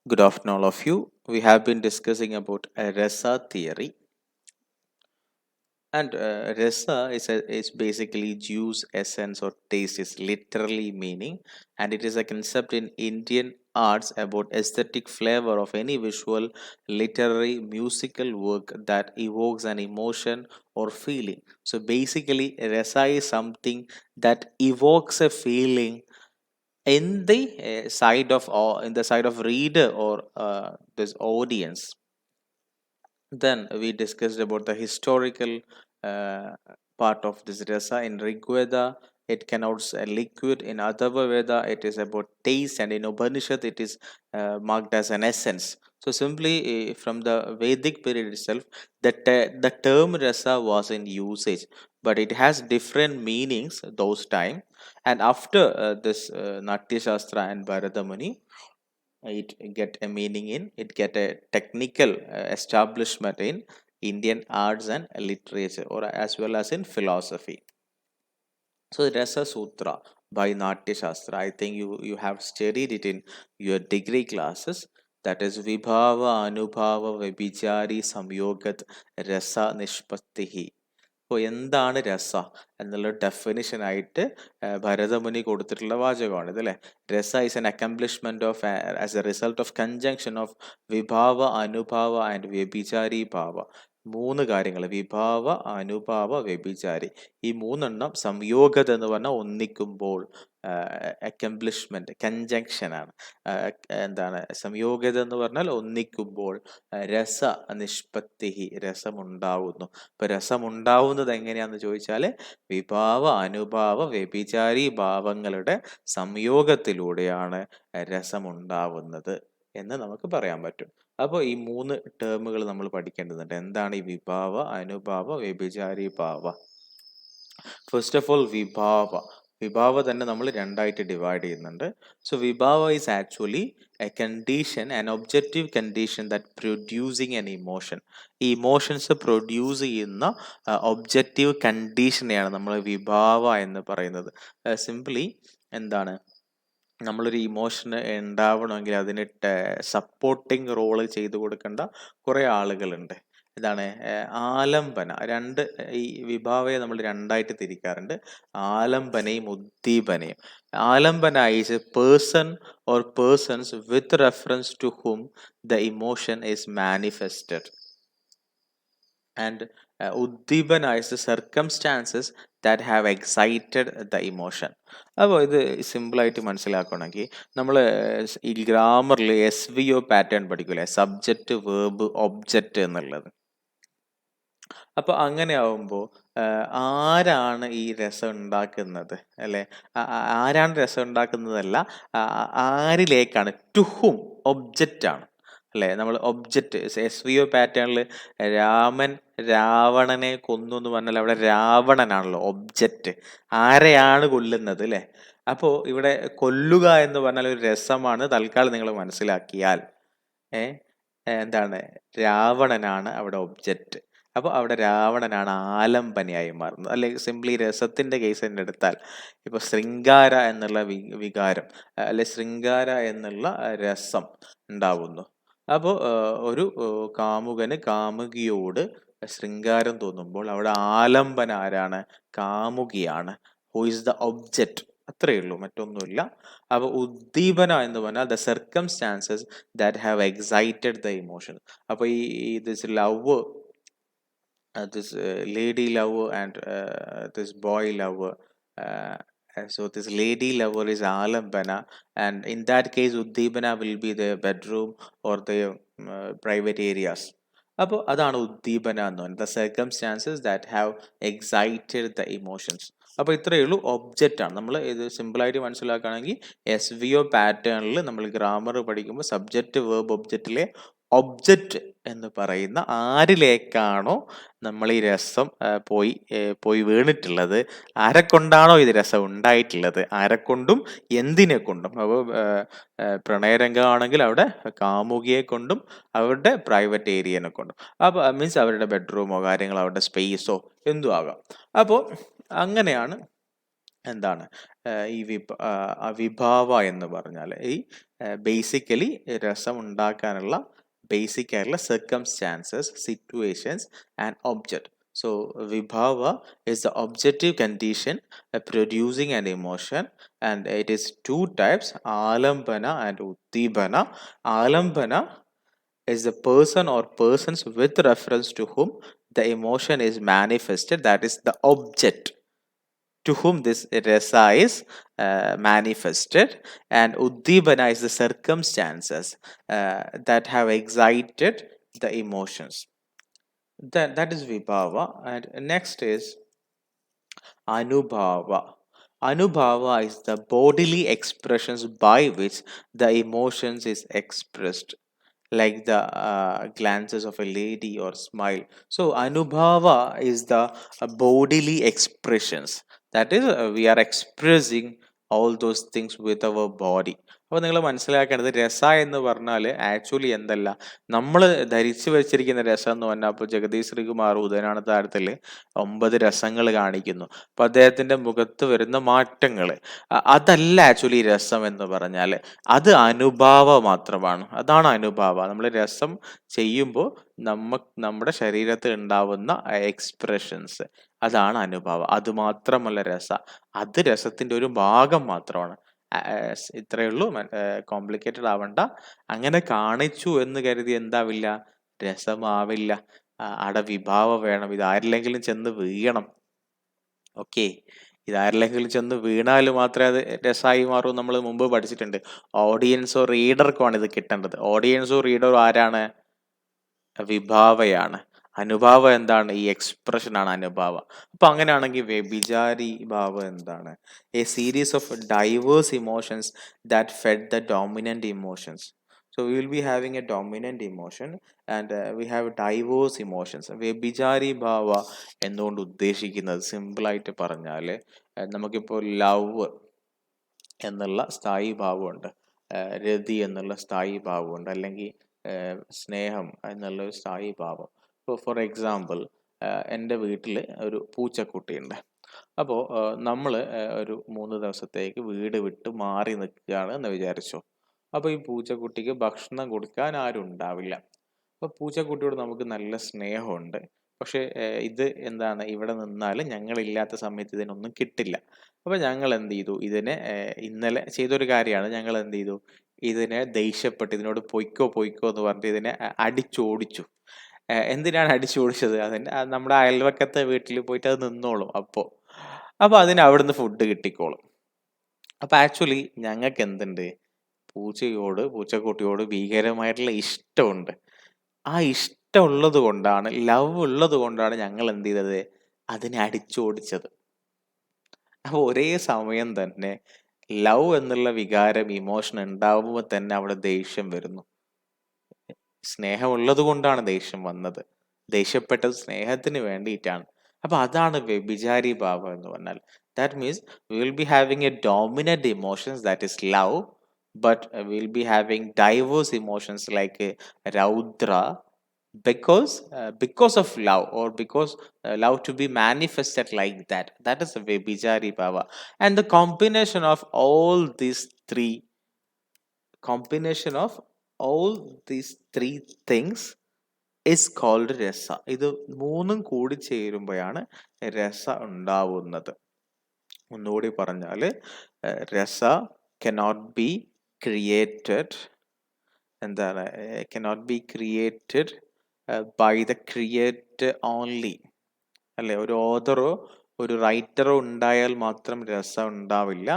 Good afternoon, all of you. We have been discussing about Rasa theory, and Rasa is basically juice, essence, or taste, is literally meaning, and it is a concept in Indian arts about aesthetic flavor of any visual, literary, musical work that evokes an emotion or feeling. So basically, Rasa is something that evokes a feeling in the side of, or in the side of reader, or this audience. Then we discussed about the historical uh, part of this rasa. In Rigveda, it connotes a liquid. In Atharva Veda, it is about taste, and in Upanishad, it is marked as an essence. So simply from the Vedic period itself, the term rasa was in usage, but it has different meanings those time. And after this Natya Shastra and Bharata Muni, it get a meaning in, it get a technical establishment in Indian arts and literature, or as well as in philosophy. So Rasa Sutra by Natya Shastra, I think you have studied it in your degree classes. That is Vibhava Anubhava Vibhichari Samyogat Rasa Nishpattihi. അപ്പോൾ എന്താണ് രസ എന്നുള്ള definition ആയിട്ട് ഭരതമുനി കൊടുത്തിട്ടുള്ള വാചകമാണ് ഇത്, അല്ലേ? Rasa is an accomplishment of as a result of conjunction of vibhava anubhava and vyabhichari bhava. മൂന്ന് കാര്യങ്ങൾ: വിഭാവ, അനുഭാവ, വ്യഭിചാരി. ഈ മൂന്നെണ്ണം സംയോഗത എന്ന് പറഞ്ഞാൽ ഒന്നിക്കുമ്പോൾ, അക്കംപ്ലിഷ്മെന്റ്, കൺജങ്ഷൻ ആണ്. എന്താണ് സംയോഗത എന്ന് പറഞ്ഞാൽ ഒന്നിക്കുമ്പോൾ, രസ നിഷ്പത്തി, രസമുണ്ടാവുന്നു. ഇപ്പൊ രസമുണ്ടാവുന്നത് എങ്ങനെയാന്ന് ചോദിച്ചാല് വിഭാവ അനുഭാവ വ്യഭിചാരി ഭാവങ്ങളുടെ സംയോഗത്തിലൂടെയാണ് രസമുണ്ടാവുന്നത് എന്ന് നമുക്ക് പറയാൻ പറ്റും. അപ്പോൾ ഈ മൂന്ന് ടേമുകൾ നമ്മൾ പഠിക്കേണ്ടതുണ്ട്. എന്താണ് ഈ വിഭാവ, anubhava, vyabhichari bhava? First of all vibhava. വിഭാവ തന്നെ നമ്മൾ രണ്ടായിട്ട് ഡിവൈഡ് ചെയ്യുന്നുണ്ട്. So vibhava is actually a condition, an objective condition that producing an emotion. ഈ ഇമോഷൻസ് പ്രൊഡ്യൂസ് ചെയ്യുന്ന ഒബ്ജക്റ്റീവ് കണ്ടീഷനെയാണ് നമ്മൾ വിഭാവ എന്ന് പറയുന്നത്. സിംപ്ലി എന്താണ്, നമ്മളൊരു ഇമോഷൻ ഉണ്ടാവണമെങ്കിൽ അതിന് സപ്പോർട്ടിങ് റോള് ചെയ്തു കൊടുക്കേണ്ട കുറേ ആളുകളുണ്ട്. ഇതാണ് ആലംബന. ഈ വിഭാവയെ നമ്മൾ രണ്ടായിട്ട് തിരിക്കാറുണ്ട്: ആലംബനയും ഉദ്ദീപനയും. Alambana is a person or persons with reference to whom the emotion is manifested, and uddipana is the circumstances that have excited the emotion. അപ്പോൾ ഇത് സിമ്പിളായിട്ട് മനസ്സിലാക്കണമെങ്കിൽ നമ്മൾ ഈ ഗ്രാമറിൽ SVO പാറ്റേൺ പഠിക്കൂലേ, സബ്ജക്റ്റ് വേർബ് ഒബ്ജക്റ്റ് എന്നുള്ളത്. അപ്പൊ അങ്ങനെ ആവുമ്പോൾ ആരാണ് ഈ രസം ഉണ്ടാക്കുന്നത്, അല്ലെ? ആരാണ് രസം ഉണ്ടാക്കുന്നതല്ല, ആരിലേക്കാണ്, ടു ഹും, ഒബ്ജക്റ്റ് ആണ്, അല്ലെ? നമ്മൾ ഒബ്ജക്റ്റ് SVO പാറ്റേണിൽ രാമൻ രാവണനെ കൊന്നു എന്ന് പറഞ്ഞാൽ അവിടെ രാവണനാണല്ലോ ഒബ്ജക്റ്റ്. ആരെയാണ് കൊല്ലുന്നത്, അല്ലെ? അപ്പോൾ ഇവിടെ കൊല്ലുക എന്ന് പറഞ്ഞാൽ ഒരു രസമാണ്. തൽക്കാലം നിങ്ങൾ മനസ്സിലാക്കിയാൽ എന്താണ്, രാവണനാണ് അവിടെ ഒബ്ജക്റ്റ്. അപ്പോൾ അവിടെ രാവണനാണ് ആലംബനയായി മാറുന്നത്. അല്ലെങ്കിൽ സിംപ്ലി രസത്തിന്റെ കേസ് തന്നെ എടുത്താൽ, ഇപ്പൊ ശൃംഗാര എന്നുള്ള വികാരം, അല്ലെ ശൃംഗാര എന്നുള്ള രസം ഉണ്ടാവുന്നു. അപ്പോൾ ഒരു കാമുകന് കാമുകിയോട് ശൃംഗാരം തോന്നുമ്പോൾ അവിടെ ആലംബന ആരാണ്? കാമുകിയാണ്. Who is the object. അത്രയേ ഉള്ളൂ, മറ്റൊന്നുമില്ല. അപ്പൊ ഉദ്ദീപന എന്ന് പറഞ്ഞാൽ the circumstances that have excited the emotion. അപ്പൊ ഈ this love, this lady lover and this boy lover. So this lady lover is alambana, and in that case uddipana will be the bedroom or the private areas. അപ്പോൾ അതാണ് ഉദ്ദീപന എന്ന് പറയുന്നത്, the circumstances that have excited the emotions. അപ്പോൾ ഇത്രയേ ഉള്ളൂ, object ആണ്. നമ്മൾ ഇത് സിമ്പിളായിട്ട് മനസ്സിലാക്കുകയാണെങ്കിൽ SVO പാറ്റേണിൽ നമ്മൾ ഗ്രാമർ പഠിക്കുമ്പോൾ സബ്ജക്റ്റ് വേർബ് ഒബ്ജക്റ്റിലെ ഒബ്ജക്റ്റ് എന്ന് പറയുന്ന ആരിലേക്കാണോ നമ്മൾ ഈ രസം പോയി വീണിട്ടുള്ളത്, ആരെക്കൊണ്ടാണോ ഇത് രസം ഉണ്ടായിട്ടുള്ളത്, ആരെക്കൊണ്ടും എന്തിനെ കൊണ്ടും. അപ്പോൾ പ്രണയരംഗമാണെങ്കിൽ അവിടെ കാമുകിയെ കൊണ്ടും അവരുടെ പ്രൈവറ്റ് ഏരിയനെ കൊണ്ടും, അപ്പോൾ മീൻസ് അവരുടെ ബെഡ്റൂമോ കാര്യങ്ങളോ അവരുടെ സ്പേസോ എന്തും ആകാം. അപ്പോൾ അങ്ങനെയാണ് എന്താണ് ഈ വിഭാവ എന്ന് പറഞ്ഞാൽ ഈ ബേസിക്കലി രസം ഉണ്ടാക്കാനുള്ള ബേസിക് ആയിട്ടുള്ള circumstances, situations and object. So vibhava is the objective condition producing an emotion, and it is two types, alambana and uddipana. Alambana is the person or persons with reference to whom the emotion is manifested, that is the object to whom this rasa is manifested, and uddipana is the circumstances that have excited the emotions. That is vibhava. And next is anubhava. Anubhava is the bodily expressions by which the emotions is expressed, like the glances of a lady or smile. So anubhava is the bodily expressions, that is we are expressing all those things with our body. അപ്പോൾ നിങ്ങൾ മനസ്സിലാക്കേണ്ടത് രസ എന്ന് പറഞ്ഞാൽ actually എന്തല്ല, നമ്മൾ ധരിച്ചു വെച്ചിരിക്കുന്ന രസം എന്ന് പറഞ്ഞാൽ, അപ്പോൾ ജഗദീഷ് ശ്രീകുമാർ ഉദയനാണ് താരത്തിൽ 9 രസങ്ങൾ കാണിക്കുന്നു. അപ്പൊ അദ്ദേഹത്തിന്റെ മുഖത്ത് വരുന്ന മാറ്റങ്ങൾ, അതല്ല ആക്ച്വലി രസം എന്ന് പറഞ്ഞാൽ, അത് അനുഭാവ മാത്രമാണ്. അതാണ് അനുഭാവ. നമ്മൾ രസം ചെയ്യുമ്പോൾ നമ്മുടെ ശരീരത്തിൽ ഉണ്ടാവുന്ന എക്സ്പ്രഷൻസ്, അതാണ് അനുഭാവം. അത് മാത്രമല്ല രസ, അത് രസത്തിന്റെ ഒരു ഭാഗം മാത്രമാണ്. ഇത്രയേ ഉള്ളൂ, കോംപ്ലിക്കേറ്റഡ് ആവണ്ട. അങ്ങനെ കാണിച്ചു എന്ന് കരുതി എന്താവില്ല, രസമാവില്ല. അവിടെ വിഭാവ വേണം. ഇത് ആരിലെങ്കിലും ചെന്ന് വീഴണം. ഓക്കെ, ഇതാരിലെങ്കിലും ചെന്ന് വീണാൽ മാത്രമേ അത് രസമായി മാറൂ. നമ്മൾ മുമ്പ് പഠിച്ചിട്ടുണ്ട്. ഓഡിയൻസോ റീഡർക്കുമാണ് ഇത് കിട്ടേണ്ടത്. ഓഡിയൻസോ റീഡറോ ആരാണ്? വിഭാവയാണ്. അനുഭാവ എന്താണ്? ഈ എക്സ്പ്രഷൻ ആണ് അനുഭാവ. അപ്പൊ അങ്ങനെയാണെങ്കിൽ വ്യഭിചാരി ഭാവ എന്താണ്? A series of diverse emotions that fed the dominant emotions. So we will be having a dominant emotion and we have diverse emotions. വ്യഭിചാരി ഭാവ എന്നുകൊണ്ട് ഉദ്ദേശിക്കുന്നത് സിമ്പിൾ ആയിട്ട് പറഞ്ഞാൽ, നമുക്കിപ്പോൾ ലവ് എന്നുള്ള സ്ഥായി ഭാവമുണ്ട്, രതി എന്നുള്ള സ്ഥായി ഭാവമുണ്ട്, അല്ലെങ്കിൽ സ്നേഹം എന്നുള്ള ഒരു സ്ഥായി ഭാവം. ഇപ്പോൾ ഫോർ എക്സാമ്പിൾ, എൻ്റെ വീട്ടിൽ ഒരു പൂച്ചക്കുട്ടിയുണ്ട്. അപ്പോൾ നമ്മൾ ഒരു 3 ദിവസത്തേക്ക് വീട് വിട്ട് മാറി നിൽക്കുകയാണ് എന്ന് വിചാരിച്ചോ. അപ്പോൾ ഈ പൂച്ചക്കുട്ടിക്ക് ഭക്ഷണം കൊടുക്കാൻ ആരും ഉണ്ടാവില്ല. അപ്പോൾ പൂച്ചക്കുട്ടിയോട് നമുക്ക് നല്ല സ്നേഹമുണ്ട്. പക്ഷേ ഇത് എന്താണ്, ഇവിടെ നിന്നാൽ ഞങ്ങളില്ലാത്ത സമയത്ത് ഇതിനൊന്നും കിട്ടില്ല. അപ്പോൾ ഞങ്ങൾ എന്ത് ചെയ്തു, ഇതിനെ ഇന്നലെ ചെയ്തൊരു കാര്യമാണ്, ഞങ്ങൾ എന്ത് ചെയ്തു, ഇതിനെ ദേഷ്യപ്പെട്ട് ഇതിനോട് പൊയ്ക്കോ പൊയ്ക്കോ എന്ന് പറഞ്ഞിട്ട് ഇതിനെ അടിച്ചോടിച്ചു. എന്തിനാണ് അടിച്ചോടിച്ചത്? അതിന് നമ്മുടെ അയൽവക്കത്തെ വീട്ടിൽ പോയിട്ട് അത് നിന്നോളും. അപ്പോൾ അതിന് അവിടുന്ന് ഫുഡ് കിട്ടിക്കോളും. അപ്പോൾ ആക്ച്വലി ഞങ്ങൾക്ക് എന്തുണ്ട്, പൂച്ചക്കുട്ടിയോട് ഭീകരമായിട്ടുള്ള ഇഷ്ടമുണ്ട്. ആ ഇഷ്ടമുള്ളത് കൊണ്ടാണ്, ലവ് ഉള്ളത് കൊണ്ടാണ് ഞങ്ങൾ എന്ത് ചെയ്തത്, അതിനെ അടിച്ചോടിച്ചത്. അപ്പോൾ ഒരേ സമയം തന്നെ ലവ് എന്നുള്ള വികാരം, ഇമോഷൻ ഉണ്ടാവുമ്പോൾ തന്നെ അവിടെ ദേഷ്യം വരുന്നു. സ്നേഹമുള്ളത് കൊണ്ടാണ് ദേഷ്യം വന്നത്. ദേഷ്യപ്പെട്ടത് സ്നേഹത്തിന് വേണ്ടിയിട്ടാണ്. അപ്പൊ അതാണ് വ്യഭിചാരി ഭാവം എന്ന് പറഞ്ഞാൽ. That means we will be having A dominant emotions that is love, but we'll be having diverse emotions like raudra, because of love, or because love to be manifested like that. That is a vyabhichari bhava. And the combination of all these things is called രസ. ഇത് മൂന്നും കൂടി ചേരുമ്പോഴാണ് രസ ഉണ്ടാവുന്നത്. ഒന്നുകൂടി പറഞ്ഞാൽ, രസ cannot be created, എന്താണ്, cannot be created by the creator only, അല്ലെ? ഒരു ഓതറോ ഒരു റൈറ്ററോ ഉണ്ടായാൽ മാത്രം രസം ഉണ്ടാവില്ല.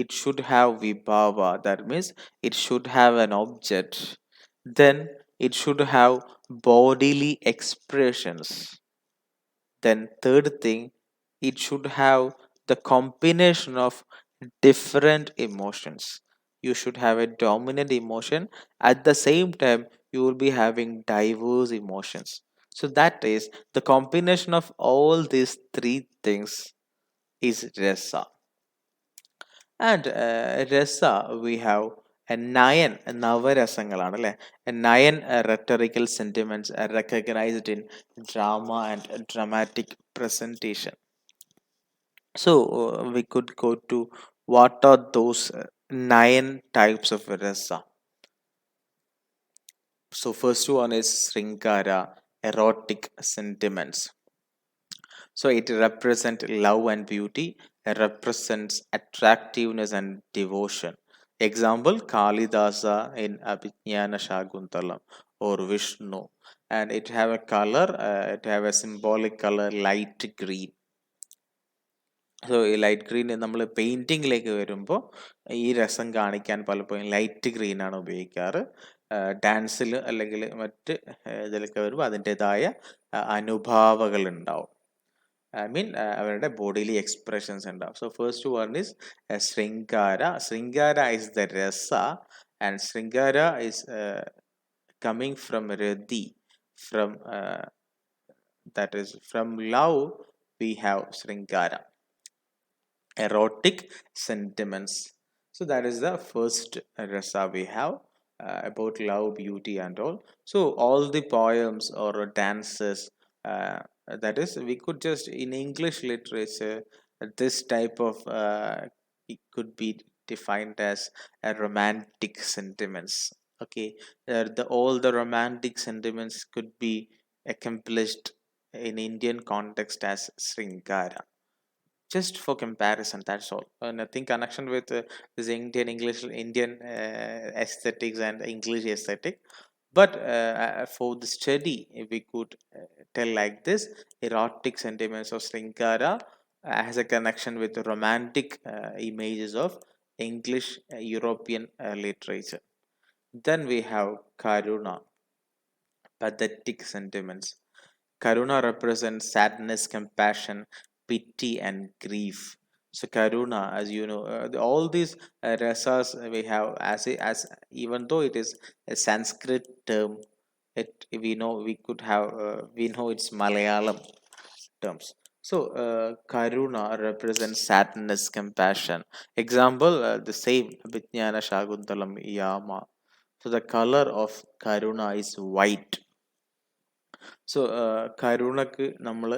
It should have vibhava, that means it should have an object, then it should have bodily expressions, then third thing, it should have the combination of different emotions. You should have a dominant emotion, at the same time you will be having diverse emotions. So that is the combination of all these 3 things is rasa. And rasa we have a 9 നവരസങ്ങളാണ് അല്ലെ, 9 rhetorical sentiments recognized in drama and dramatic presentation. So we could go to What are those 9 types of rasa? So first one is Sringara, erotic sentiments. So it represents love and beauty, it represents attractiveness and devotion. Example, Kalidasa in Abhijnana Shakuntalam or Vishnu. And it have a color, it have a symbolic color, light green. So ഈ light green നമ്മൾ പെയിൻറ്റിങ്ങിലേക്ക് വരുമ്പോൾ ഈ രസം കാണിക്കാൻ പലപ്പോഴും light green ആണ് ഉപയോഗിക്കാറ്. ഡാൻസിൽ അല്ലെങ്കിൽ മറ്റ് ഇതിലൊക്കെ വരുമ്പോൾ അതിൻ്റെതായ അനുഭാവങ്ങൾ ഉണ്ടാവും. ഐ മീൻ അവരുടെ ബോഡിയിലെ എക്സ്പ്രഷൻസ് ഉണ്ടാവും. So first one is shringara. Shringara is the rasa and shringara is coming from rati, from that is from love we have Sringara, erotic sentiments. So that is the first rasa we have about love, beauty and all. So all the poems or dances, that is we could just in English literature this type of it could be defined as a romantic sentiments. Okay, all the romantic sentiments could be accomplished in Indian context as Sringara. Just for comparison, that's all. Nothing connection with this Indian aesthetics and English aesthetic. But for the study, if we could tell like this, erotic sentiments of Sringara has a connection with the romantic images of English European literature. Then we have Karuna, pathetic sentiments. Karuna represents sadness, compassion, pity, and grief. So Karuna, as you know, all these rasas we have as even though it is a Sanskrit term, it we know it's Malayalam terms. So Karuna represents sadness, compassion. Example, the same Vijnana Shakuntalam Yama. So the color of Karuna is white. So കരുണക്ക് നമ്മൾ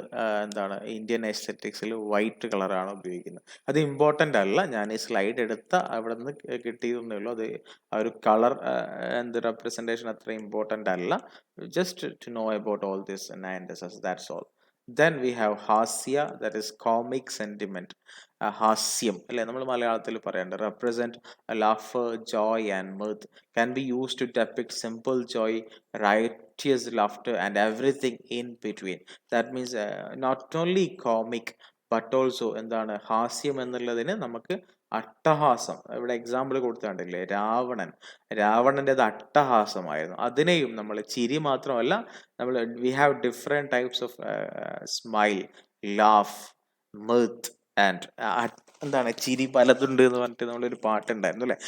എന്താണ് Indian എസ്തെറ്റിക്സിൽ white കളറാണ് ഉപയോഗിക്കുന്നത്. അത് important അല്ല, ഞാൻ ഈ slide എടുത്ത അവിടെ നിന്ന് കിട്ടിയതെന്നേ ഉള്ളൂ. അത് ആ ഒരു കളർ റെപ്രസെൻറ്റേഷൻ അത്ര ഇമ്പോർട്ടൻ്റ് അല്ല. Just to know about all this 9 രസസ്, that's all. Then we have ഹാസ്യ, that is comic sentiment. ഹാസ്യം അല്ലെ നമ്മൾ മലയാളത്തിൽ പറയേണ്ടത് represent laughter, joy and mirth, can be used to depict simple joy, righteous laughter and everything in between. That means not only comic but also എന്താണ് ഹാസ്യം എന്നുള്ളതിന് നമുക്ക് അട്ടഹാസം, ഇവിടെ എക്സാമ്പിൾ കൊടുത്താണ്ടില്ലേ രാവണൻ്റെത് അട്ടഹാസമായിരുന്നു. അതിനെയും നമ്മൾ ചിരി മാത്രമല്ല, നമ്മൾ we have different types of smile, laugh, mirth and എന്താണ് ചിരി പലതുണ്ട് എന്ന് പറഞ്ഞിട്ട് നമ്മളൊരു പാട്ടുണ്ടായിരുന്നു അല്ലേ.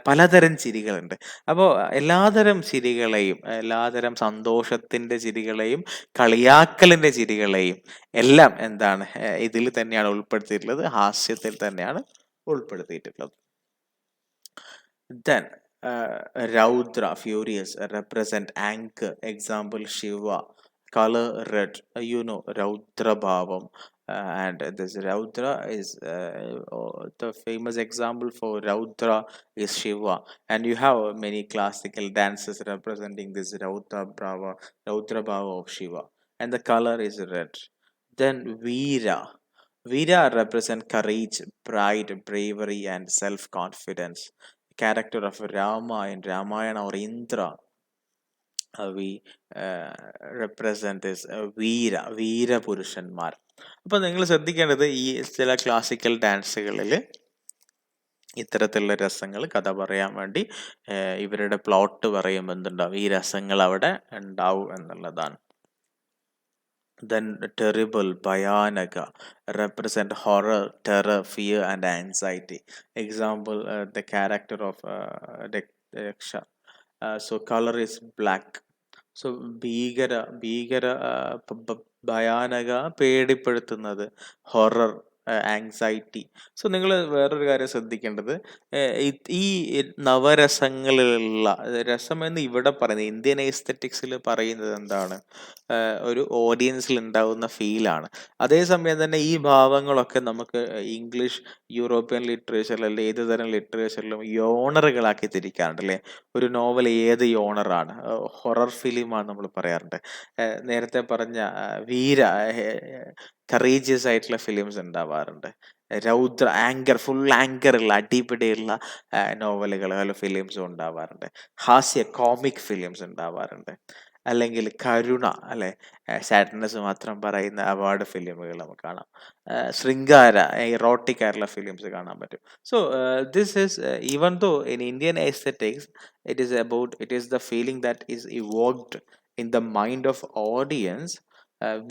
പലതരം ചിരികളുണ്ട്. അപ്പോൾ എല്ലാതരം ചിരികളെയും, എല്ലാതരം സന്തോഷത്തിൻ്റെ ചിരികളെയും കളിയാക്കലിൻ്റെ ചിരികളെയും എല്ലാം എന്താണ് ഇതിൽ തന്നെയാണ് ഉൾപ്പെടുത്തിയിട്ടുള്ളത്, ഹാസ്യത്തിൽ തന്നെയാണ് ഉൾപ്പെടുത്തിയിട്ടുള്ളത്. Then Raudra, furious, represent anger. Example, Shiva, color red. Raudra Bhavam. And this Raudra is the famous example for Raudra is Shiva. And you have many classical dances representing this Raudra Bhava of Shiva. And the color is red. Then Veera. Veera represent courage, pride, bravery, and self-confidence. Character of Rama in Ramayana or Indra, we represent this വീര പുരുഷന്മാർ. അപ്പൊ നിങ്ങൾ ശ്രദ്ധിക്കേണ്ടത് ഈ ചില classical ഡാൻസുകളിൽ ഇത്തരത്തിലുള്ള രസങ്ങൾ കഥ പറയാൻ വേണ്ടി ഇവരുടെ പ്ലോട്ട് പറയുമ്പോൾ എന്തുണ്ടാവും, ഈ രസങ്ങൾ അവിടെ ഉണ്ടാവും എന്നുള്ളതാണ്. Then terrible, Bhayanaka, represent horror, terror, fear and anxiety. Example, the character of Daksha. So color is black. So ഭീകര ഭയാനക പേടിപ്പെടുത്തുന്നത്, ഹൊറർ ആങ്സൈറ്റി. സോ നിങ്ങൾ വേറൊരു കാര്യം ശ്രദ്ധിക്കേണ്ടത്, ഈ നവരസങ്ങളിലുള്ള രസം എന്ന് ഇവിടെ പറയുന്നത് ഇന്ത്യൻ എസ്തെറ്റിക്സിൽ പറയുന്നത് എന്താണ്? ഒരു ഓഡിയൻസിൽ ഉണ്ടാവുന്ന ഫീലാണ്. അതേസമയം തന്നെ ഈ ഭാവങ്ങളൊക്കെ നമുക്ക് ഇംഗ്ലീഷ്, യൂറോപ്യൻ ലിറ്ററേച്ചറിൽ അല്ലെങ്കിൽ ഏത് തരം ലിറ്ററേച്ചറിലും യോണറുകളാക്കി തിരിക്കാറുണ്ട് അല്ലേ? ഒരു നോവൽ ഏത് യോണറാണ്? ഹൊറർ ഫിലിമാണ് നമ്മൾ പറയാറുണ്ട്. നേരത്തെ പറഞ്ഞ വീര കറേജിയസ് ആയിട്ടുള്ള ഫിലിംസ് ഉണ്ടാവാറുണ്ട്. രൗദ്ര ഫുൾ ആങ്കറുള്ള അടിപിടിയുള്ള നോവലുകൾ അല്ല ഫിലിംസും ഉണ്ടാവാറുണ്ട്. ഹാസ്യ കോമിക് ഫിലിംസ് ഉണ്ടാവാറുണ്ട്. അല്ലെങ്കിൽ കരുണ അല്ലെ, സാഡ്നസ് മാത്രം പറയുന്ന അവാർഡ് ഫിലിമുകൾ നമുക്ക് കാണാം. ശൃംഗാര ഇറോട്ടിക് ആയിട്ടുള്ള ഫിലിംസ് കാണാൻ പറ്റും. So this is even though in Indian aesthetics it is the feeling that is evoked in the mind of audience.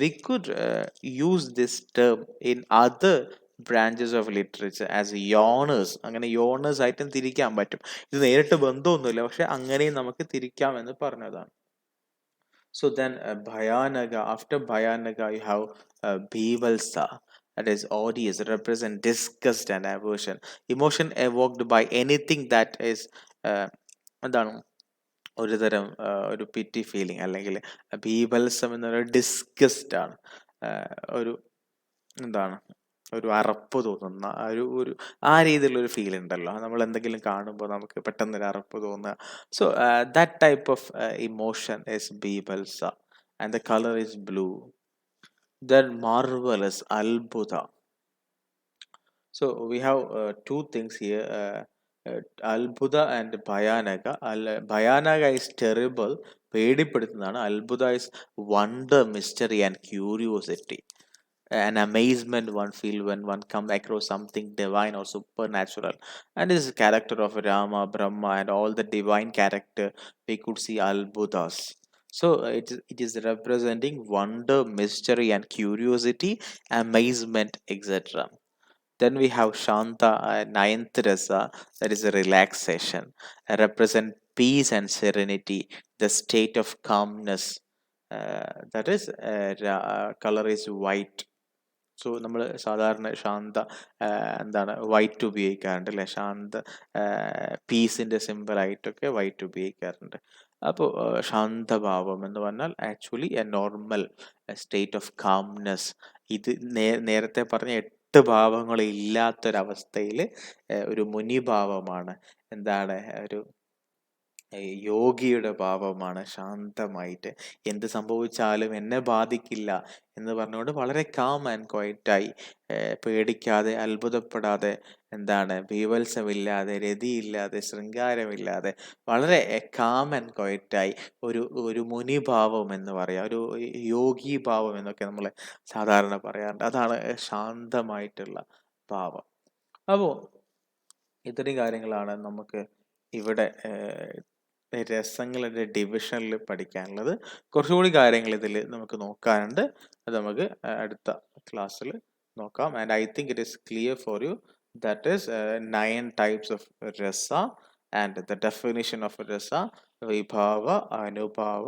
We could use this term in other branches of literature as genres. അങ്ങനെ genres ആയിട്ടും തിരിക്കാൻ പറ്റും. ഇത് നേരിട്ട് ബന്ധമൊന്നുമില്ല, പക്ഷെ അങ്ങനെയും നമുക്ക് തിരിക്കാം എന്ന് പറഞ്ഞതാണ്. So then Bhayanaga, after Bhayanaga you have Bhivalsa, that is odious, represent disgust and aversion, emotion evoked by anything that is എന്താണ് ഒരു തരം ഒരു പിറ്റി ഫീലിംഗ് അല്ലെങ്കിൽ ബീഭത്സം എന്നൊരു ഡിസ്ഗസ്റ്റ് ആണ്. ഒരു എന്താണ് ഒരു അറപ്പ് തോന്നുന്ന ഒരു ആ രീതിയിലുള്ള ഒരു ഫീൽ ഉണ്ടല്ലോ, നമ്മൾ എന്തെങ്കിലും കാണുമ്പോൾ നമുക്ക് പെട്ടെന്ന് ഒരു അറപ്പ് തോന്നുക. So that type of emotion is ബീഭത്സ and the colour is blue. Then marvellous, അത്ഭുത. So we have two things here, Albudha and Bhayanaga. Bhayanaga is terrible, പേടിപ്പെടുത്തുന്നതാണ്. അത്ഭുത is wonder, mystery and curiosity, an amazement one feel when one come across something divine or supernatural. And this character of Rama, Brahma and all the divine character, we could see Albhudas. So it is representing wonder, mystery and curiosity, amazement, etc. Then we have Shanta, ninth rasa, that is a relaxation, represent peace and serenity, the state of calmness. That is, color is white. So നമ്മൾ സാധാരണ ശാന്ത എന്താണ് white ഉപയോഗിക്കാറുണ്ട് അല്ലെ, ശാന്ത പീസിന്റെ സിമ്പിളായിട്ടൊക്കെ white ഉപയോഗിക്കാറുണ്ട്. അപ്പോൾ ശാന്തഭാവം എന്ന് പറഞ്ഞാൽ actually A normal state of calmness. ഇത് നേരത്തെ പറഞ്ഞ 8 ഭാവങ്ങൾ ഇല്ലാത്തൊരവസ്ഥയിൽ ഒരു മുനിഭാവമാണ്. എന്താണ് ഒരു യോഗിയുടെ ഭാവമാണ്, ശാന്തമായിട്ട് എന്ത് സംഭവിച്ചാലും എന്നെ ബാധിക്കില്ല എന്ന് പറഞ്ഞുകൊണ്ട് വളരെ കാം ആൻഡ് ക്വയറ്റായി, പേടിക്കാതെ അത്ഭുതപ്പെടാതെ, എന്താണ് ബീഭത്സമില്ലാതെ, രതിയില്ലാതെ, ശൃംഗാരമില്ലാതെ, വളരെ കാം ആൻഡ് ക്വയറ്റായി ഒരു മുനിഭാവം എന്ന് പറയാം, ഒരു യോഗി ഭാവം എന്നൊക്കെ നമ്മൾ സാധാരണ പറയാറുണ്ട്. അതാണ് ശാന്തമായിട്ടുള്ള ഭാവം. അപ്പോൾ ഇത്രയും കാര്യങ്ങളാണ് നമുക്ക് ഇവിടെ രസങ്ങളുടെ ഡിവിഷനിൽ പഠിക്കാനുള്ളത്. കുറച്ചുകൂടി കാര്യങ്ങൾ ഇതിൽ നമുക്ക് നോക്കാനുണ്ട്. അത് നമുക്ക് അടുത്ത ക്ലാസ്സിൽ നോക്കാം. And I think it is clear for you. That is 9 types of രസ ആൻഡ് ദ ഡെഫിനിഷൻ ഓഫ് രസ: വിഭാവ, അനുഭാവ,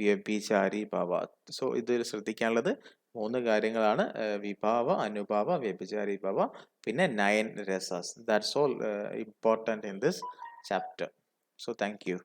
വ്യഭിചാരി ഭാവ. സോ ഇതിൽ ശ്രദ്ധിക്കാനുള്ളത് 3 കാര്യങ്ങളാണ്: വിഭാവ, അനുഭാവ, വ്യഭിചാരി ഭാവ, പിന്നെ 9 rasas. That's all important in this chapter. So thank you.